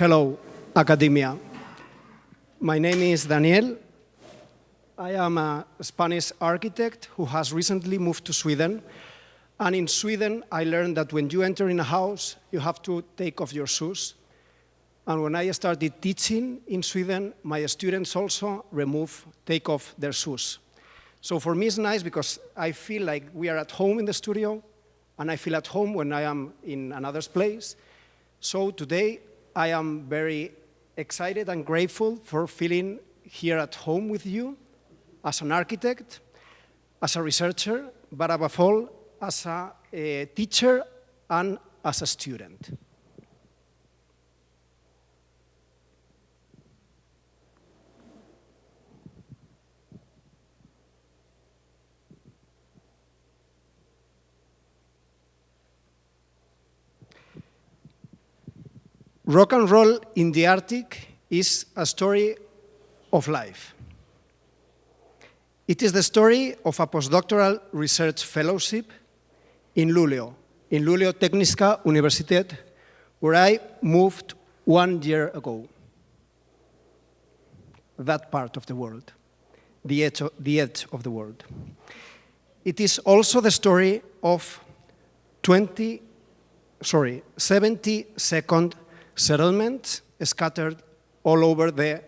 Hello, academia. My name is Daniel. I am a Spanish architect who has recently moved to Sweden. And in Sweden, I learned that when you enter in a house, you have to take off your shoes. And when I started teaching in Sweden, my students also take off their shoes. So for me, it's nice because I feel like we are at home in the studio, and I feel at home when I am in another place. So today, I am very excited and grateful for feeling here at home with you as an architect, as a researcher, but above all, as a teacher and as a student. Rock and roll in the Arctic is a story of life. It is the story of a postdoctoral research fellowship in Luleå Tekniska Universitet, where I moved 1 year ago. That part of the world, the edge of the world. It is also the story of 72nd settlements scattered all over the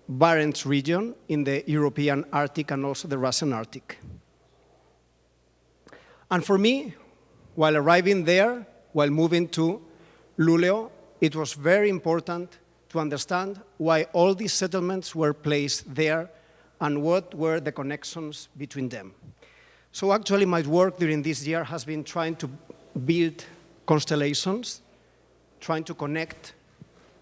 Barents region in the European Arctic and also the Russian Arctic. And for me, while arriving there, while moving to Luleå, it was very important to understand why all these settlements were placed there and what were the connections between them. So actually my work during this year has been trying to build constellations, trying to connect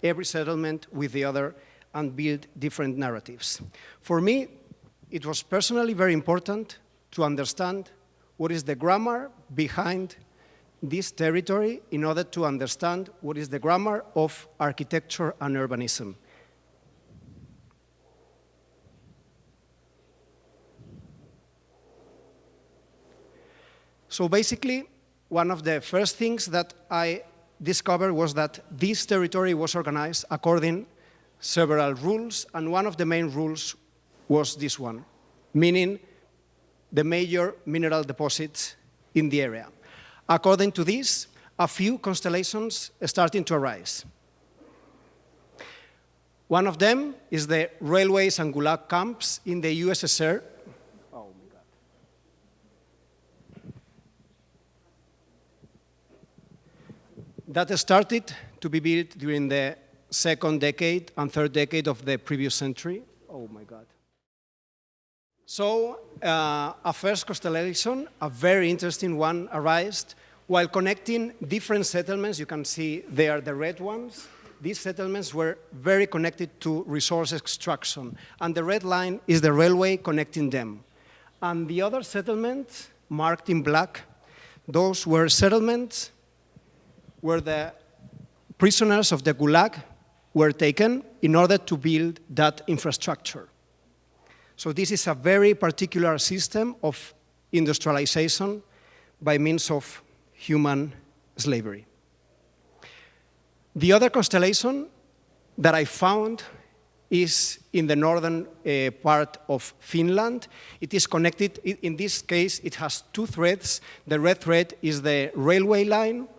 every settlement with the other and build different narratives. For me, it was personally very important to understand what is the grammar behind this territory in order to understand what is the grammar of architecture and urbanism. So basically, one of the first things that I discovered was that this territory was organized according several rules, and one of the main rules was this one, meaning the major mineral deposits in the area. According to this, a few constellations are starting to arise. One of them is the railways and gulag camps in the USSR. Oh my God. That started to be built during the second decade and third decade of the previous century. Oh my God. So a first constellation, a very interesting one, arose while connecting different settlements. You can see there the red ones. These settlements were very connected to resource extraction, and the red line is the railway connecting them. And the other settlements, marked in black, those were settlements where the prisoners of the gulag were taken in order to build that infrastructure. So this is a very particular system of industrialization by means of human slavery. The other constellation that I found is in the northern part of Finland. It is connected, in this case, it has two threads. The red thread is the railway line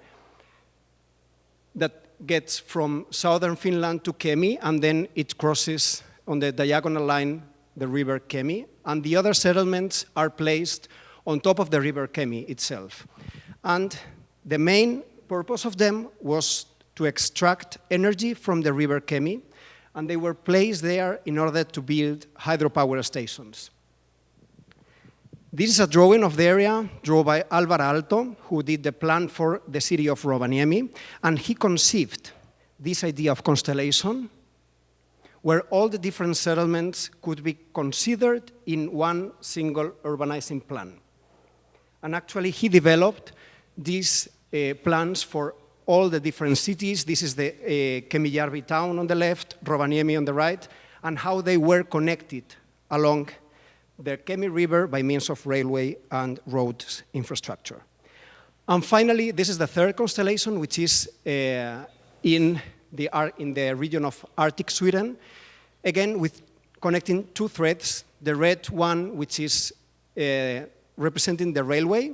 that gets from southern Finland to Kemi, and then it crosses on the diagonal line the river Kemi, and the other settlements are placed on top of the river Kemi itself. And the main purpose of them was to extract energy from the river Kemi, and they were placed there in order to build hydropower stations. This is a drawing of the area drawn by Alvar Aalto, who did the plan for the city of Rovaniemi, and he conceived this idea of constellation where all the different settlements could be considered in one single urbanizing plan. And actually, he developed these plans for all the different cities. This is the Kemijärvi town on the left, Rovaniemi on the right, and how they were connected along the Kemi River by means of railway and road infrastructure. And finally, this is the third constellation, which is in in the region of Arctic Sweden, again with connecting two threads, the red one which is representing the railway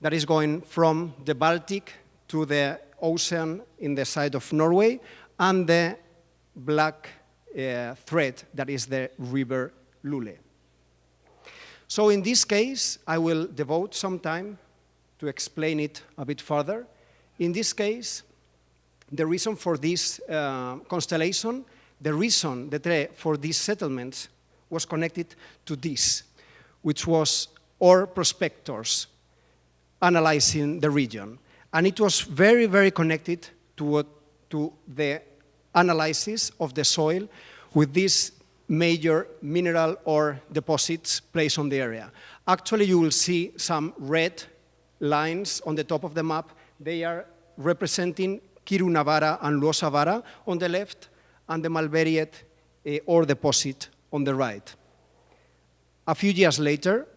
that is going from the Baltic to the ocean in the side of Norway, and the black thread that is the river Lule. So in this case, I will devote some time to explain it a bit further. In this case, the reason for this constellation, for these settlements was connected to this, which was our prospectors analyzing the region. And it was very, very connected to the analysis of the soil with these major mineral or deposits placed on the area. Actually, you will see some red lines on the top of the map. They are representing Kirunavara and Luossavaara on the left, and the Malmberget ore deposit on the right. A few years later,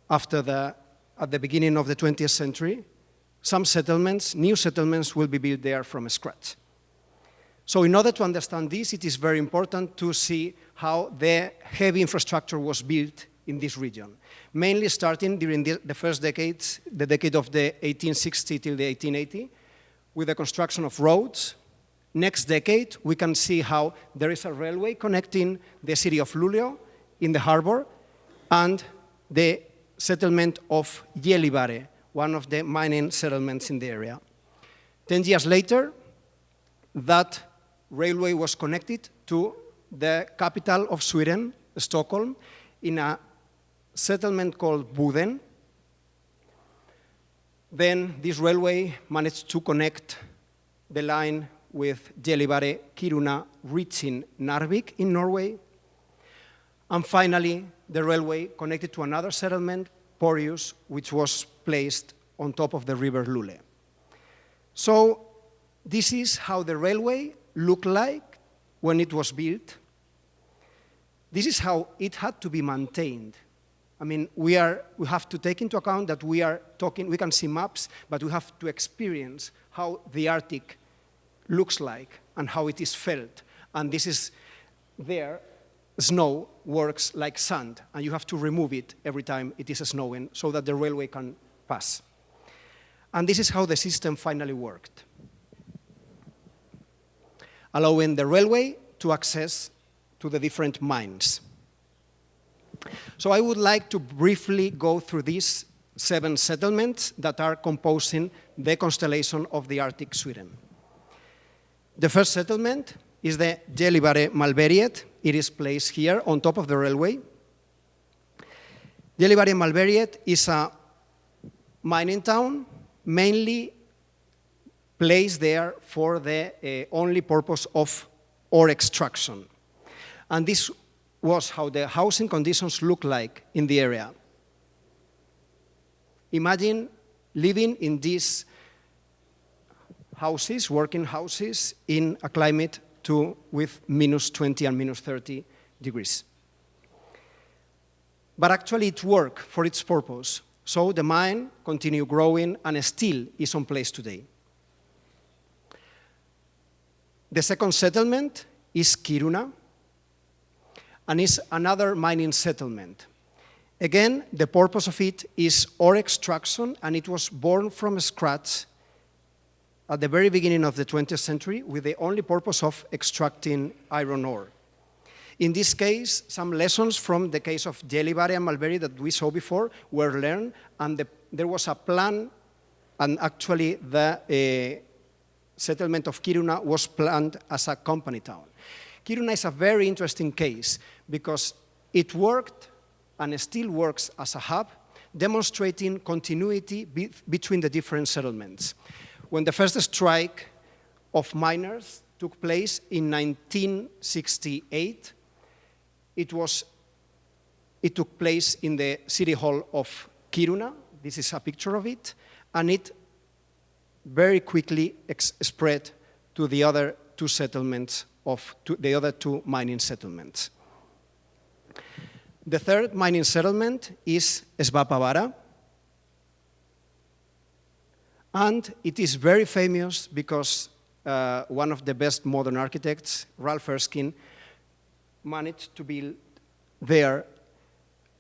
at the beginning of the 20th century, some settlements, new settlements, will be built there from scratch. So in order to understand this, it is very important to see how the heavy infrastructure was built in this region, mainly starting during the first decades, the decade of the 1860 till the 1880, with the construction of roads. Next decade, we can see how there is a railway connecting the city of Luleå in the harbor and the settlement of Gällivare, one of the mining settlements in the area. 10 years later, that railway was connected to the capital of Sweden, Stockholm, in a settlement called Boden. Then this railway managed to connect the line with Gällivare, Kiruna, reaching Narvik in Norway. And finally, the railway connected to another settlement, Porjus, which was placed on top of the river Lule. So this is how the railway looked like when it was built. This is how it had to be maintained. I mean, we have to take into account that we can see maps, but we have to experience how the Arctic looks like and how it is felt. And this is there. Snow works like sand, and you have to remove it every time it is snowing so that the railway can pass. And this is how the system finally worked, allowing the railway to access to the different mines. So I would like to briefly go through these 7 settlements that are composing the constellation of the Arctic Sweden. The first settlement is the Gällivare Malmberget. It is placed here on top of the railway. Gällivare Malmberget is a mining town, mainly placed there for the only purpose of ore extraction. And this was how the housing conditions look like in the area. Imagine living in these houses, working houses, in a climate with minus 20 and minus 30 degrees. But actually it worked for its purpose. So the mine continued growing and still is on place today. The second settlement is Kiruna, and is another mining settlement. Again, the purpose of it is ore extraction, and it was born from scratch at the very beginning of the 20th century with the only purpose of extracting iron ore. In this case, some lessons from the case of Gällivare and Malmberget that we saw before were learned, and there was a plan, and actually the settlement of Kiruna was planned as a company town. Kiruna is a very interesting case because it worked and still works as a hub, demonstrating continuity between the different settlements. When the first strike of miners took place in 1968, it took place in the city hall of Kiruna. This is a picture of it, and it very quickly spread to the other two settlements the other two mining settlements. The third mining settlement is Svappavaara, and it is very famous because one of the best modern architects, Ralph Erskine, managed to build there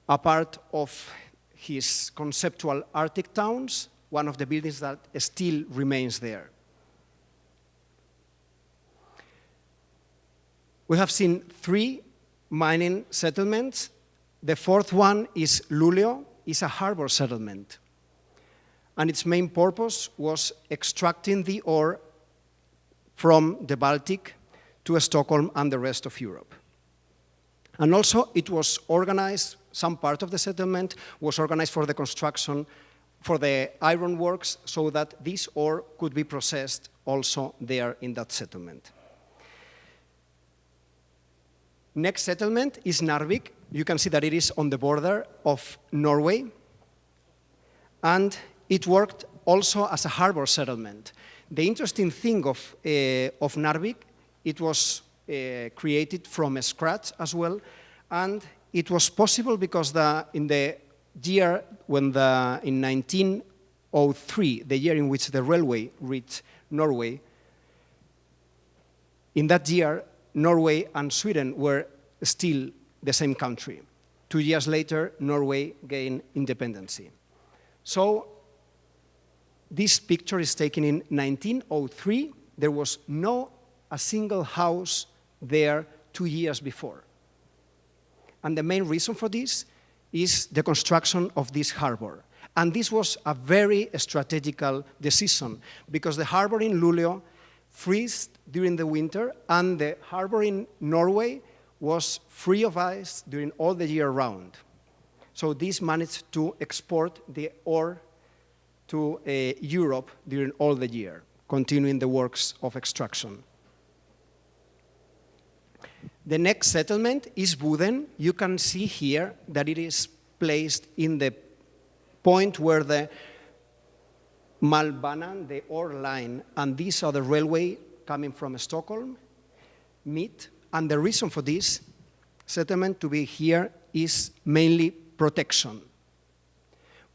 a part of his conceptual Arctic towns, one of the buildings that still remains there. We have seen 3 mining settlements. The 4th one is Luleå. It's a harbor settlement. And its main purpose was extracting the ore from the Baltic to Stockholm and the rest of Europe. And also it was organized, some part of the settlement was organized for the construction, for the iron works, so that this ore could be processed also there in that settlement. Next settlement is Narvik. You can see that it is on the border of Norway. And it worked also as a harbor settlement. The interesting thing of Narvik, it was created from scratch as well. And it was possible because in the year when in 1903, the year in which the railway reached Norway, in that year, Norway and Sweden were still the same country. 2 years later, Norway gained independence. So this picture is taken in 1903. There was not a single house there 2 years before. And the main reason for this is the construction of this harbor. And this was a very strategical decision because the harbor in Luleå freezed during the winter and the harbor in Norway was free of ice during all the year round. So this managed to export the ore to Europe during all the year, continuing the works of extraction. The next settlement is Boden. You can see here that it is placed in the point where the Malmbanan, the ore line, and this other railway coming from Stockholm meet. And the reason for this settlement to be here is mainly protection.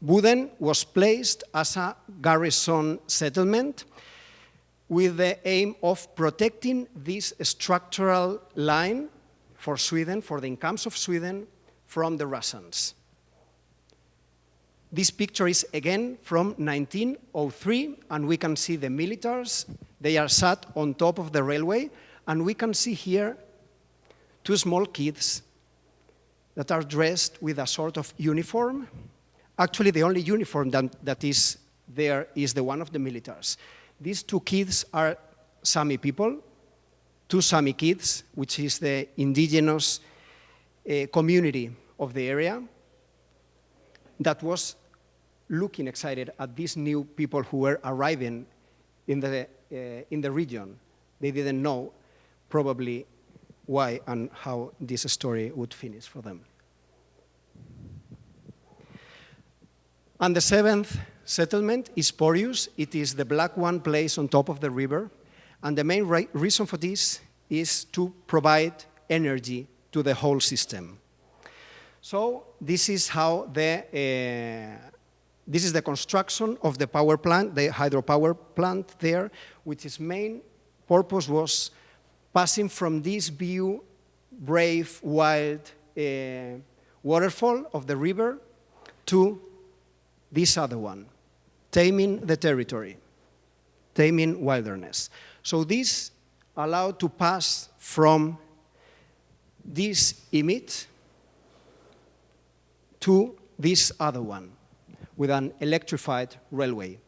Boden was placed as a garrison settlement with the aim of protecting this structural line for Sweden, for the incomes of Sweden, from the Russians. This picture is again from 1903, and we can see the militaries. They are sat on top of the railway, and we can see here 2 small kids that are dressed with a sort of uniform. Actually, the only uniform that is there is the one of the militaries. These 2 kids are Sami people, 2 Sami kids, which is the indigenous community of the area that was looking excited at these new people who were arriving in the region. They didn't know probably why and how this story would finish for them. And the 7th settlement is Porus. It is the black one placed on top of the river. And the main reason for this is to provide energy to the whole system. So this is how this is the construction of the power plant, the hydropower plant there, which its main purpose was passing from this view, brave, wild waterfall of the river to this other one, taming the territory, taming wilderness. So this allowed to pass from this image to this other one with an electrified railway.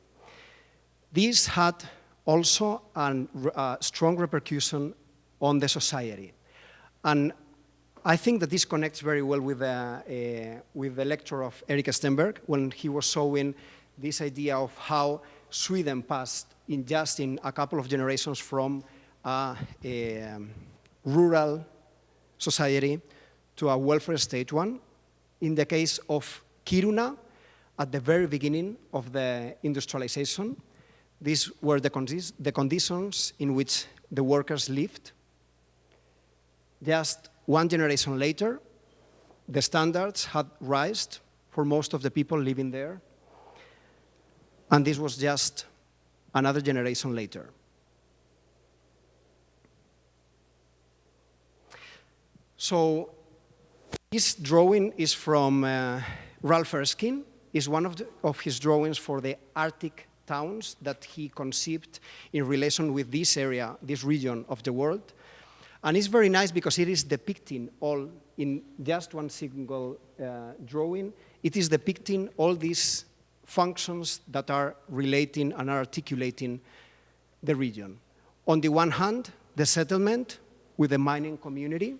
This had also a strong repercussion on the society. And I think that this connects very well with the lecture of Erik Stenberg when he was showing this idea of how Sweden passed in a couple of generations from a rural society to a welfare state one. In the case of Kiruna, at the very beginning of the industrialization, these were the conditions in which the workers lived. Just 1 generation later, the standards had risen for most of the people living there, and this was just another generation later. So this drawing is from Ralph Erskine. It's one of his drawings for the Arctic towns that he conceived in relation with this area, this region of the world. And it's very nice because it is depicting all, in just one single drawing, it is depicting all these functions that are relating and are articulating the region. On the one hand, the settlement with the mining community.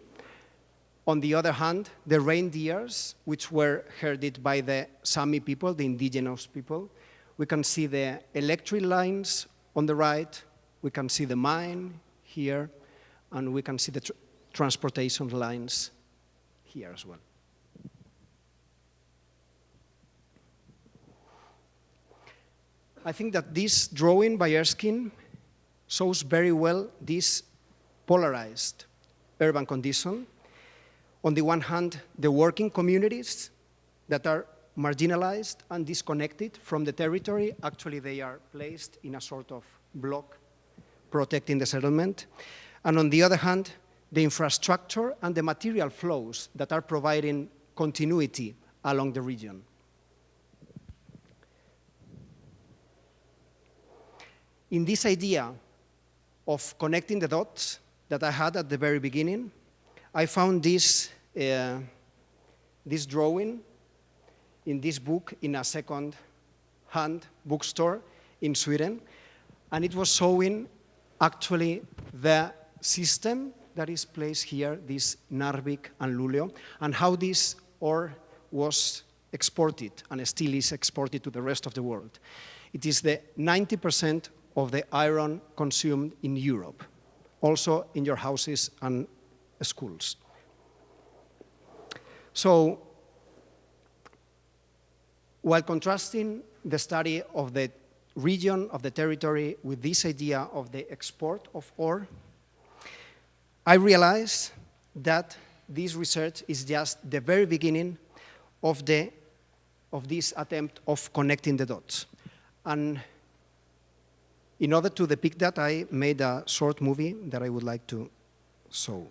On the other hand, the reindeers, which were herded by the Sami people, the indigenous people. We can see the electric lines on the right. We can see the mine here. And we can see the transportation lines here as well. I think that this drawing by Erskine shows very well this polarized urban condition. On the one hand, the working communities that are marginalized and disconnected from the territory. Actually, they are placed in a sort of block protecting the settlement. And on the other hand, the infrastructure and the material flows that are providing continuity along the region. In this idea of connecting the dots that I had at the very beginning, I found this drawing in this book in a second-hand bookstore in Sweden, and it was showing actually the system that is placed here, this Narvik and Luleå, and how this ore was exported and still is exported to the rest of the world. It is the 90% of the iron consumed in Europe, also in your houses and schools. So, while contrasting the study of the region, of the territory, with this idea of the export of ore, I realized that this research is just the very beginning of this attempt of connecting the dots. And in order to depict that, I made a short movie that I would like to show.